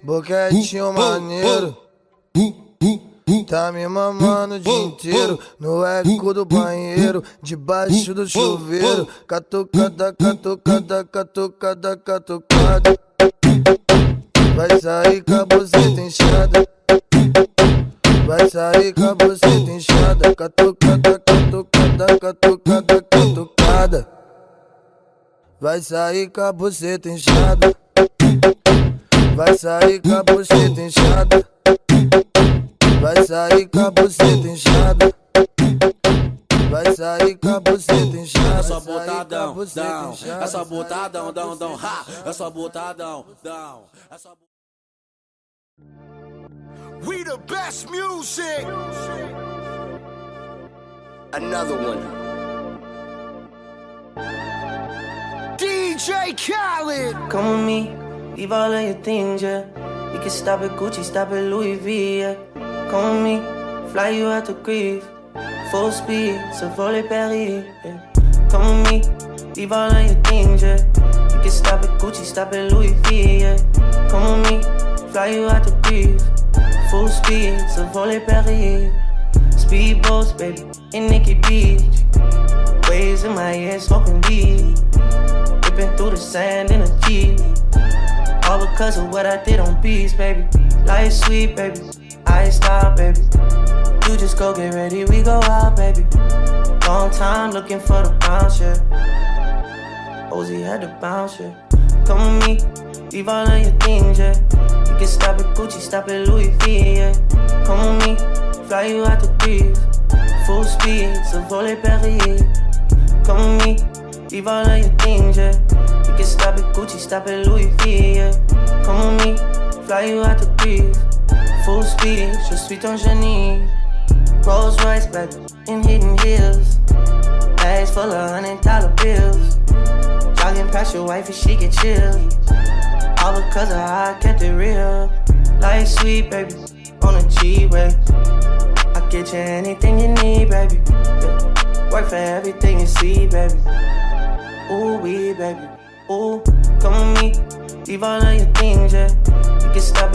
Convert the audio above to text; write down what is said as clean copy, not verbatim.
boquetinho maneiro. Tá me mamando o dia inteiro no eco do banheiro, debaixo do chuveiro. Catucada, catucada, catucada, catucada. Vai sair com a buceta inchada. Vai sair com a buceta inchada. Catucada, catucada, catucada, catucada. Vai sair com a buceta inchada. Vai sair com a buceta inchada. Vai sair com a buceta inchada. Vai sair com a buceta inchada. É só botadão, down. É só botadão, down, down. Ha! É só botadão, down. É só... We the best music. Another one. DJ Khaled. Come with me, leave all of your things, yeah. You can stop at Gucci, stop at Louis V, yeah. Come with me, fly you out to Greece. Full speed, so volley Paris, yeah. Come with me, leave all of your things, yeah. You can stop at Gucci, stop at Louis V, yeah. Come with me, fly you out to Greece. Full speed, so volley Paris. Speedboats, baby, in Nikki Beach. Waves in my ear, smoking weed. Ripping through the sand in a Jeep. All because of what I did on beats, baby. Life sweet, baby. I style, baby. You just go get ready, we go out, baby. Long time looking for the bounce, yeah. Ozzy had to bounce, yeah. Come with me, leave all of your things, yeah. You can stop at Gucci, stop at Louis V, yeah. Come with me, fly you out to Greece. Full speed, so volley Paris. Come with me, leave all of your things, yeah. You can stop at Gucci, stop at Louis V, yeah. Come with me, fly you out to Greece. Full speed, je suis ton génie. Rolls Royce, baby, in hidden hills. Bags full of $100 bills. Jogging past your wife and she get chilled. All because of how I kept it real. Life sweet, baby, on a G-way. I get you anything you need, baby, yeah. Work for everything you see, baby. Ooh, we, baby, ooh. Come with me, leave all of your things, yeah. You can stop